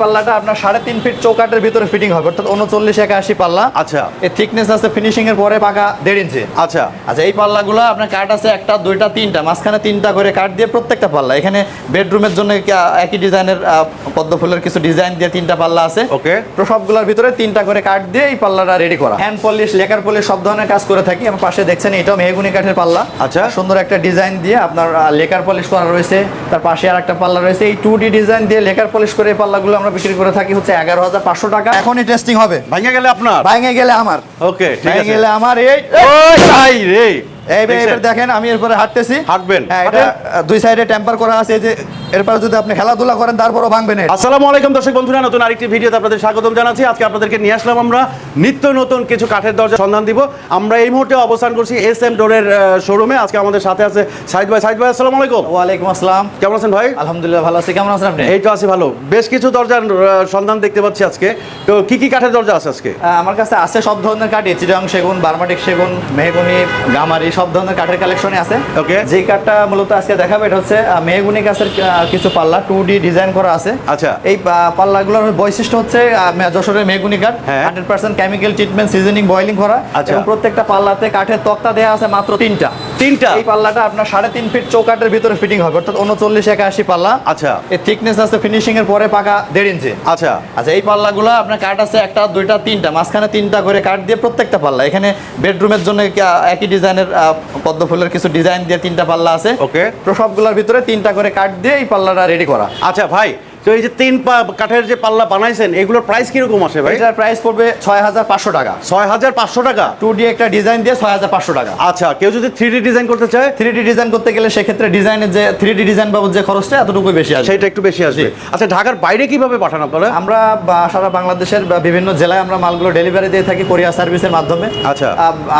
পাল্লাটা আপনার 3.5 ফিট চৌকাটের ভিতরে ফিটিং হবে, অর্থাৎ 39-81 পাল্লা। আচ্ছা, এর থিকনেস আছে ফিনিশিং এর পরে পাকা 1.5 ইঞ্চি। আচ্ছা আচ্ছা, এই পাল্লাগুলো আপনার কাঠ আছে 1টা 2টা 3টা, মাঝখানে 3টা করে কাঠ দিয়ে প্রত্যেকটা পাল্লা। এখানে বেডরুমের জন্য একই ডিজাইনের পদ্ম ফুলের কিছু ডিজাইন দিয়ে 3টা পাল্লা আছে। ওকে, তো সবগুলোর ভিতরে 3টা করে কাঠ দিয়ে এই পাল্লাটা রেডি করা। হ্যান্ড পলিশ, লেকার পলিশ সব ধরনের কাজ করে থাকি। আমার পাশে দেখছেন এটাও মেহগুনি কাঠের পাল্লা। আচ্ছা, সুন্দর একটা ডিজাইন দিয়ে আপনার লেকার পলিশ করা রয়েছে, তার পাশে আর একটা পাল্লা রয়েছে। এই 2D ডিজাইন দিয়ে লেকার পলিশ করে এই পাল্লাগুলো আমরা বিক্রি করে থাকি হচ্ছে 11,500 টাকা। এখনই টেস্টিং হবে, ভাঙে গেলে আপনার, ভাঙে গেলে আমার। ওকে, ঠিক ভাঙে আছে, গেলে আমার। এই ভাই রে, এইবার দেখেন আমি এরপরে হাঁটতেছি, হাঁটবেন। হ্যাঁ, এটা দুই সাইডে টেম্পার করা আছে, যে এরপরে যদি আপনি খেলাধুলা করেন তারপরও ভাঙবে না। আসসালামু আলাইকুম দর্শক বন্ধুরা, নতুন আরেকটি ভিডিওতে আপনাদের স্বাগতম জানাচ্ছি। আজকে আপনাদেরকে নিয়ে আসলাম আমরা নিত্য নতুন কিছু কাঠের দরজা সন্ধান দিব। আমরা এই মুহূর্তে অবস্থান করছি SM ডোরের শোরুমে। আজকে আমাদের সাথে আছে সাইদ ভাই। সাইদ ভাই, আসসালামু আলাইকুম। ওয়ালাইকুম আসসালাম। কেমন আছেন ভাই? আলহামদুলিল্লাহ ভালো আছি, কেমন আছেন আপনি? এই তো আছি ভালো। বেশ কিছু দরজার সন্ধান দেখতে পাচ্ছি আজকে। তো কি কি কাঠের দরজা আছে আজকে? আমার কাছে আছে সব ধরনের কাঠ, চিটাং সেগুন, বার্মাটিক সেগুন, মেহগুনি, গামারি, সব ধরনের কাঠের কালেকশনে আছে। ওকে, যে কাঠটা মূলত আজকে দেখাবো এটা হচ্ছে মেহগুনি গাছের কিছু পাল্লা 2D ডিজাইন করা আছে। আচ্ছা, এই পাল্লাগুলোর বৈশিষ্ট্য হচ্ছে যশোরের মেহগুনি কাঠ 100% কেমিক্যাল ট্রিটমেন্ট, সিজনিং, বয়েলিং করা। এবং প্রত্যেকটা পাল্লাতে কাঠের তক্তা দেওয়া আছে মাত্র 3টা। এই পাল্লাটা আপনার 3.5 ফিট চৌকাটের ভিতরে ফিটিং হবে, অর্থাৎ 39-81 পাল্লা। আচ্ছা, এর থিকনেস আছে ফিনিশিং এর পরে পাকা 1.5 ইঞ্চি। আচ্ছা আচ্ছা, এই পাল্লাগুলো আপনার কাঠ আছে 1টা 2টা 3টা, মাঝখানে 3টা করে কাঠ দিয়ে প্রত্যেকটা পাল্লা। এখানে বেডরুমের জন্য একই ডিজাইনের পদ্ম ফুলের কিছু ডিজাইন দিয়ে 3টা পাল্লা আছে। ওকে, তো সবগুলোর ভিতরে 3টা করে কাঠ দিয়ে এই পাল্লাটা রেডি করা। আচ্ছা ভাই, তো এই যে 3 কাঠের যে পাল্লা বানাইছেন, এগুলোর প্রাইস কিরকম আসে ভাই? এটার প্রাইস পড়বে 6,500 টাকা। 6,500 টাকা 2D একটা ডিজাইন দিয়ে 6,500 টাকা। আচ্ছা, কেউ যদি 3D ডিজাইন করতে চায়? 3D ডিজাইন করতে গেলে সেক্ষেত্রে ডিজাইনের যে 3D ডিজাইন বাবদ যে খরচটা এতটুকু বেশি আসবে, সেটা একটু বেশি আসবে। আচ্ছা, ঢাকার বাইরে কিভাবে পাঠান আপনারা? আমরা সারা বাংলাদেশের বিভিন্ন জেলায় আমরা মালগুলো ডেলিভারি দিয়ে থাকি কোরিয়ার সার্ভিসের মাধ্যমে। আচ্ছা,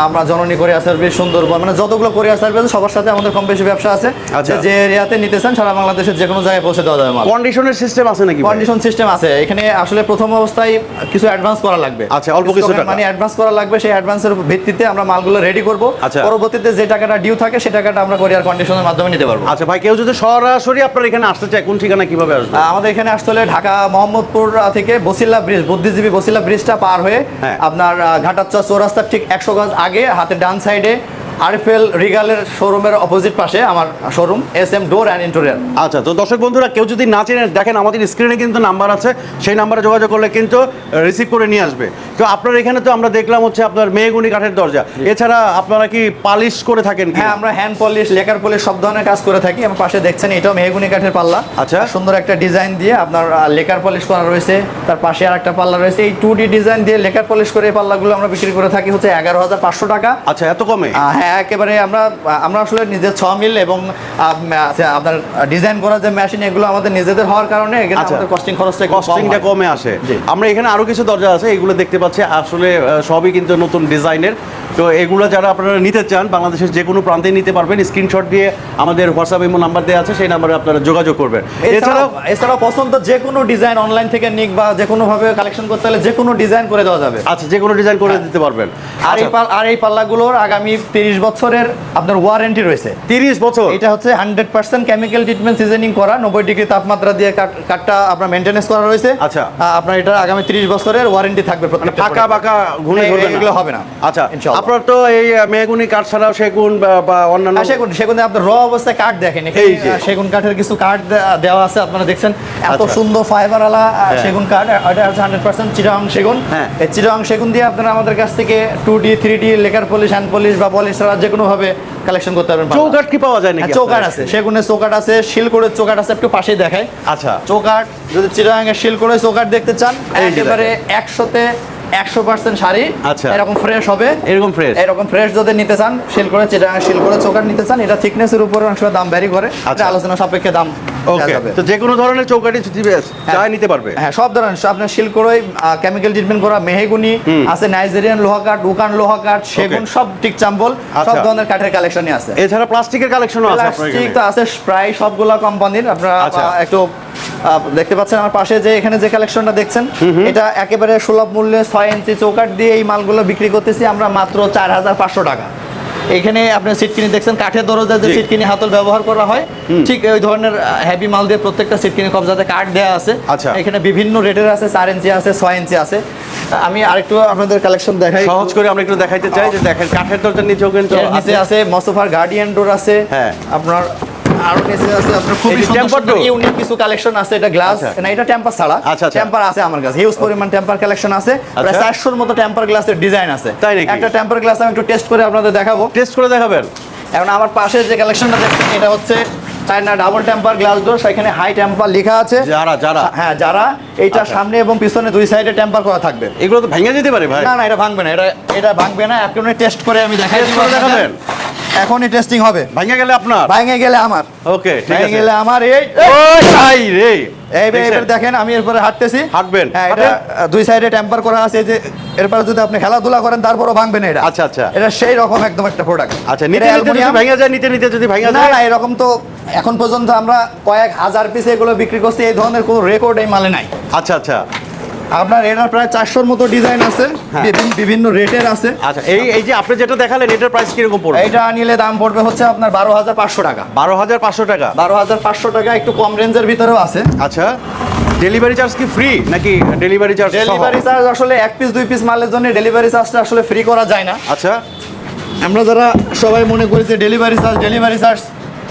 আমরা জননী কোরিয়ার সার্ভিস, সুন্দরবন, মানে যতগুলো কোরিয়ার সার্ভিস সবার সাথে আমাদের কম বেশি ব্যবসা আছে। আচ্ছা, যে এরিয়াতে নিতে চান সারা বাংলাদেশের যে কোনো জায়গায় পৌঁছে দেওয়া যাবে। কন্ডিশনের সিস্টেম আছে নাকি? কন্ডিশন সিস্টেম আছে। এখানে আসলে প্রথম অবস্থায় কিছু অ্যাডভান্স করা লাগবে। আচ্ছা, অল্প কিছু টাকা মানে অ্যাডভান্স করা লাগবে। সেই অ্যাডভান্সের ভিত্তিতে আমরা মালগুলো রেডি করব। আচ্ছা, পরবর্তীতে যে টাকাটা ডিউ থাকে সেই টাকাটা আমরা কোরিয়ার কন্ডিশনের মাধ্যমে নিতে পারবো। আচ্ছা ভাই, কেউ যদি সরাসরি আপনার এখানে আসতে চায়, কোন ঠিকানা কিভাবে আসবে? আমাদের এখানে আসতে হলে ঢাকা মোহাম্মদপুর থেকে বসিলা ব্রিজ, বুদ্ধিজীবী বসিলা ব্রিজটা পার হয়ে আপনার ঘাটাচর চৌরাস্তার ঠিক 100 গজ আগে হাতের ডান সাইডে আরএফএল রিগালের শোরুমের অপোজিট পাশে আমার showroom SM door and interior. আচ্ছা, তো দর্শক বন্ধুরা, কেউ যদি না চেনে, দেখেন আমাদের স্ক্রিনে কিন্তু নাম্বার আছে, সেই নাম্বারে যোগাযোগ করলে কিন্তু রিসিভ করে নিয়ে আসবে। তো আপনার এখানে তো আমরা দেখলাম হচ্ছে আপনার মেহগুনি কাঠের দরজা, এছাড়া আপনারা কি পালিশ করে থাকেন? হ্যাঁ, আমরা হ্যান্ড পলিশ, লেকার পলিশ সব ধরনের কাজ করে থাকি। আমার পাশে দেখছেন এটাও মেহগুনি কাঠের পাল্লা। আচ্ছা, সুন্দর একটা ডিজাইন দিয়ে আপনার লেকার পলিশ করা রয়েছে, তার পাশে আর একটা পাল্লা রয়েছে। এই 2D ডিজাইন দিয়ে লেকার পলিশ করে এই পাল্লাগুলো আমরা বিক্রি করে থাকি হচ্ছে 11,500 টাকা। আচ্ছা, এত কমে? হ্যাঁ, একেবারে আমরা আসলে নিজের 6 মিল এবং আপনার ডিজাইন করা যে মেশিন, এগুলো আমাদের নিজেদের হওয়ার কারণে এখানে আমাদের কস্টিংটা কমে আসে। আমরা এখানে আরো কিছু দরজা আছে, এগুলো দেখতে পাচ্ছি, আসলে সবই কিন্তু নতুন ডিজাইনের। তো এগুলো যারা আপনারা নিতে চান, বাংলাদেশের যে কোনো প্রান্তে নিতে পারবেন। স্ক্রিনশট দিয়ে আমাদের হোয়াটসঅ্যাপ ইমো নাম্বার দেওয়া আছে, সেই নাম্বারে আপনারা যোগাযোগ করবেন। এছাড়াও পছন্দ যে কোনো ডিজাইন অনলাইন থেকে নিক বা যে কোনো ভাবে কালেকশন করতে হলে যে কোনো ডিজাইন করে দেওয়া যাবে। আচ্ছা, যে কোনো ডিজাইন করে দিতে পারবেন। আর এই পাল্লাগুলোর আগামী 30 বছরের আপনার ওয়ারেন্টি রয়েছে। 30 বছর? এটা হচ্ছে 100% কেমিক্যাল ট্রিটমেন্ট, সিজনিং করা, 90 ডিগ্রি তাপমাত্রা দিয়ে কাঠটা আপনার মেইনটেনেন্স করা রয়েছে। আচ্ছা, আপনার এটা আগামী 30 বছরের ওয়ারেন্টি থাকবে। ফাঁকা বাঁকা ঘুরে এগুলো হবে না। আচ্ছা, আপনার তো এই মেহগুনি কাঠ ছাড়াও সেগুন বা অন্যান্য সেগুনে আপনার র অবস্থায় কাঠ দেখেন, সেগুন কাঠের কিছু কাঠ দেওয়া আছে, আপনারা দেখছেন এত সুন্দর ফাইবারওয়ালা সেগুন কাঠ। এটা হচ্ছে 100% চিটাগাং সেগুন। এই চিটাগাং সেগুন দিয়ে আপনারা আমাদের কাছ থেকে 2D 3D lacquer polish, hand polish বা পলিশ ছাড়া যে কোনো ভাবে কালেকশন করতে পারবেন। চৌকাঠ কি পাওয়া যায় নাকি? চৌকাঠ আছে, সেগুনের চৌকাঠ আছে, শিলকড়ের চৌকাঠ আছে, একটু পাশেই দেখায়। আচ্ছা, চৌকাঠ যদি চিটাগাং এর শিলকড়ের চৌকাঠ দেখতে চান, একেবারে 100% শাড়ি। আচ্ছা, এরকম ফ্রেশ হবে, এরকম ফ্রেশ যদি নিতে চান, শিলকড়ে চিটাগাং শিলকড়ে চৌকাঠ নিতে চান, এটা থিকনেসের উপর অনেক সময় দাম ভ্যারি করে। আলোচনা সাপেক্ষে দাম। ওকে, তো যে কোনো ধরনের চৌকাঠই চাই নিতে পারবে। হ্যাঁ, সব ধরনের আপনার শিলকড়ে কেমিক্যাল ট্রিটমেন্ট করা মেহগুনি আছে, নাইজেরিয়ান লোহা কাঠ, উকান লোহা কাঠ, সেগুন, সব টিক চাম্বল, সব ধরনের কাঠের কালেকশনই আছে। এছাড়া প্লাস্টিকের কালেকশনও আছে আপনাদের এখানে? প্লাস্টিক তো আছে প্রায় সবগুলা কোম্পানির। আপনারা একটু দেখতে পাচ্ছেন আমার পাশে যে এখানে যে কালেকশনটা দেখছেন, এটা একেবারে সুলভ মূল্যে 6 ইঞ্চি চৌকাঠ দিয়ে এই মালগুলো বিক্রি করতেছি আমরা মাত্র 4,500 টাকা। এখানে আপনি সিটকিনি দেখছেন কাঠের দরজা যে সিটকিনি হাতল ব্যবহার করা হয়, ঠিক ওই ধরনের হেভি মাল দিয়ে প্রত্যেকটা সিটকিনি কবজাতে কাঠ দেওয়া আছে। আচ্ছা। এখানে বিভিন্ন রেটের আছে, 4 ইঞ্চি আছে, 6 ইঞ্চি আছে। আমি আরেকটু আপনাদের কালেকশন দেখাই, সহজ করে আমরা একটু দেখাইতে চাই যে দেখেন কাঠের দরজার নিচেও কিন্তু এর নিচে আছে মসোফার গার্ডিয়ান ডোর আছে। হ্যাঁ। আপনার আরো নিচে আছে আপনার খুবই সুন্দর ইউনিক কিছু কালেকশন আছে। এটা গ্লাস না, এটা টেম্পার ছাড়া। টেম্পার আছে আমার কাছে, হিউজ পরিমাণ টেম্পার কালেকশন আছে। প্রায় 400 এর মতো টেম্পার গ্লাসের ডিজাইন আছে। একটা টেম্পার গ্লাস আমি একটু টেস্ট করে আপনাদের দেখাবো। টেস্ট করে দেখাবেন? এখন আমার পাশে যে কালেকশনটা দেখছেন এটা হচ্ছে China double temper glass door. সেখানে হাই টেম্পার লেখা আছে যারা হ্যাঁ যারা, এইটা সামনে এবং পিছনে দুই সাইডে টেম্পার করা থাকবে। এগুলো তো ভেঙে যেতে পারে ভাই? না না, এটা ভাঙবে না, এটা ভাঙবে না। এখন টেস্ট করে আমি দেখাই দিব। দেখাবেন? এখনই টেস্টিং হবে। ভেঙে গেলে আপনার, ভেঙে গেলে আমার। ওকে ঠিক আছে, ভেঙে গেলে আমার। এই ভাই রে, এইবার দেখেন আমি এরপরে হাঁটতেছি। হাঁটবেন? হ্যাঁ, এটা দুই সাইডে টেম্পার করা আছে যে এরপর যদি আপনি খেলাধুলা করেন তারপরও ভাঙবে না এটা। আচ্ছা আচ্ছা, এটা সেই রকম একদম একটা প্রোডাক্ট। আচ্ছা, নিতে নিতে যদি ভেঙে যায়, নিতে নিতে যদি ভেঙে না যায়? না, এরকম তো এখন পর্যন্ত আমরা কয়েক হাজার পিস এগুলো বিক্রি করছি, এই ধরনের কোনো রেকর্ড এই মালে নাই। আচ্ছা আচ্ছা, আপনার এটার প্রায় 400 মতো ডিজাইন আছে, বিভিন্ন রেটের আছে। আচ্ছা, এই যে আপনি যেটা দেখালেন এটার প্রাইস কিরকম পড়বে? এটা নিলে দাম পড়বে হচ্ছে আপনার 12,500 টাকা। 12,500 টাকা? 12,500 টাকা, একটু কম রেঞ্জের ভিতরেও আছে। আচ্ছা, ডেলিভারি চার্জ কি ফ্রি নাকি ডেলিভারি চার্জ? ডেলিভারি চার্জ আসলে 1 পিস 2 পিস মালের জন্য ডেলিভারি চার্জটা আসলে ফ্রি করা যায় না। আচ্ছা, আমরা যারা সবাই মনে করি যে ডেলিভারি চার্জ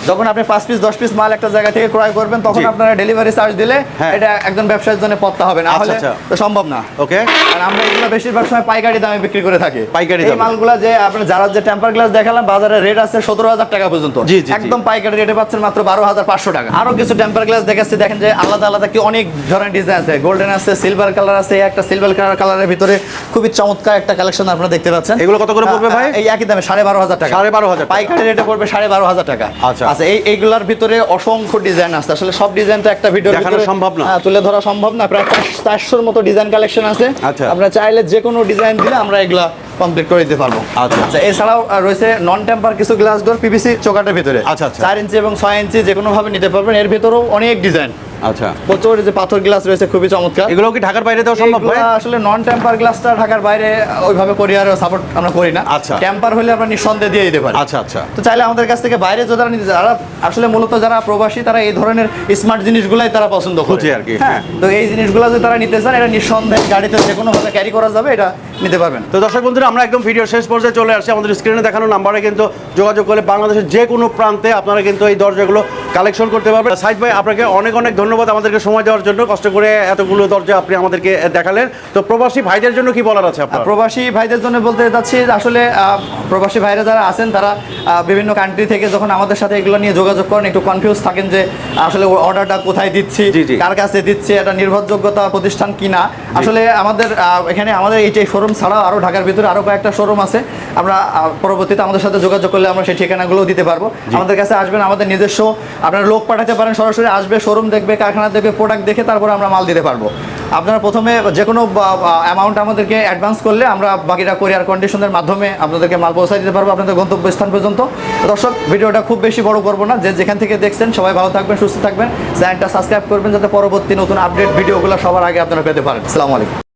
যখন আপনি 5 পিস 10 পিস মাল একটা জায়গা থেকে ক্রয় করবেন তখন আপনারা ডেলিভারি চার্জ দিলে এটা একজন ব্যবসায়ীর জন্য পড়তে হবে, না হলে তো সম্ভব না। ওকে, আর আমরা এগুলো বেশিরভাগ সময় পাইকারি দামে বিক্রি করে থাকি। পাইকারি এই মালগুলো যে আপনারা যারা যে টেম্পার গ্লাস দেখালাম বাজারে রেট আছে 17,000 টাকা পর্যন্ত, একদম পাইকারি রেটে পাচ্ছেন মাত্র 12,500 টাকা। আরো কিছু টেম্পার গ্লাস দেখাচ্ছি, দেখেন যে আলাদা আলাদা কি অনেক ধরনের ডিজাইন আছে। গোল্ডেন আছে, সিলভার কালার আছে, একটা সিলভার কালারের ভিতরে খুবই চমৎকার একটা কালেকশন আপনারা দেখতে পাচ্ছেন। এগুলো কত করে পড়বে ভাই? এই একই দামে 12,500 টাকা। 12,500 পাইকারি রেটে পড়বে 12,500 টাকা। আচ্ছা, এইগুলার ভিতরে অসংখ্য ডিজাইন আছে, আসলে সব ডিজাইন তো একটা ভিডিওর দেখানো সম্ভব না, তুলে ধরা সম্ভব না। প্রায় 400 মতো ডিজাইন কালেকশন আছে। আপনারা চাইলে যে কোনো ডিজাইন দিলে আমরা এগুলা কমপ্লিট করে দিতে পারবো। আচ্ছা, এছাড়াও রয়েছে নন টেম্পার কিছু গ্লাস ডোর পিভিসি চৌকাটের ভিতরে। আচ্ছা আচ্ছা, 4 ইঞ্চি এবং 6 ইঞ্চি যে কোনো ভাবে নিতে পারবেন। এর ভিতরেও অনেক ডিজাইন। আচ্ছা, প্রচুর যে পাথর গ্লাস রয়েছে খুবই চমৎকার। এগুলো কি ঢাকার বাইরে দেওয়া সম্ভব ভাই? আসলে নন টেম্পার গ্লাসটা ঢাকার বাইরে ওইভাবে কোরিয়ার সাপোর্ট আমরা করি না। আচ্ছা, টেম্পার হলে আমরা নিঃসন্দেহে দিয়ে দিতে পারি। আচ্ছা আচ্ছা, তো চাইলে আমাদের কাছ থেকে বাইরে যারা নিতে, যারা আসলে মূলত যারা প্রবাসী তারা এই ধরনের স্মার্ট জিনিসগুলাই তারা পছন্দ করে আর কি। হ্যাঁ, তো এই জিনিসগুলো যদি তারা নিতে চান এটা নিঃসন্দেহে গাড়িতে যে কোনো ভাবে ক্যারি করা যাবে, এটা নিতে পারবেন। তো দর্শক বন্ধুরা, আমরা একদম ভিডিও শেষ পর্যায়ে চলে আসছি। আমাদের স্ক্রিনে দেখানো নাম্বারে কিন্তু যোগাযোগ করে বাংলাদেশের যে কোনো প্রান্তে আপনারা কিন্তু এই দরজাগুলো কালেকশন করতে পারবেন। সাইদ ভাই, আপনাকে অনেক অনেক ধন্যবাদ আমাদেরকে সময় দেওয়ার জন্য, কষ্ট করে এতগুলো দরজা আপনি আমাদেরকে দেখালেন। তো প্রবাসী ভাইদের জন্য কি বলার আছে আপনার? প্রবাসী ভাইদের জন্য বলতে চাচ্ছি আসলে প্রবাসী ভাইরা যারা আছেন তারা বিভিন্ন কান্ট্রি থেকে যখন আমাদের সাথে এগুলো নিয়ে যোগাযোগ করেন একটু কনফিউজ থাকেন যে আসলে অর্ডারটা কোথায় দিচ্ছি, কার কাছে দিচ্ছি, এটা নির্ভরযোগ্যতা প্রতিষ্ঠান কিনা। আসলে আমাদের এখানে আমাদের এই শোরুম ছাড়াও আরও ঢাকার ভিতরে আরও কয়েকটা শোরুম আছে। আমরা পরবর্তীতে আমাদের সাথে যোগাযোগ করলে আমরা সেই ঠিকানাগুলো দিতে পারবো। আমাদের কাছে আসবেন, আমাদের নিজস্ব আপনারা লোক পাঠাতে পারেন, সরাসরি আসবে, শোরুম দেখবে, কারখানা দেখবে, প্রোডাক্ট দেখে তারপর আমরা মাল দিতে পারবো। আপনারা প্রথমে যে কোনো অ্যামাউন্ট আমাদেরকে অ্যাডভান্স করলে আমরা বাকিটা কোরিয়ার কন্ডিশনের মাধ্যমে আপনাদেরকে মাল পৌঁছায় দিতে পারবো আপনাদের গন্তব্যস্থান পর্যন্ত। দর্শক, ভিডিওটা খুব বেশি বড় করবো না, যে যেখান থেকে দেখছেন সবাই ভালো থাকবেন, সুস্থ থাকবেন, চ্যানেলটা সাবস্ক্রাইব করবেন যাতে পরবর্তী নতুন আপডেট ভিডিওগুলো সবার আগে আপনারা পেতে পারেন। আসসালামু আলাইকুম।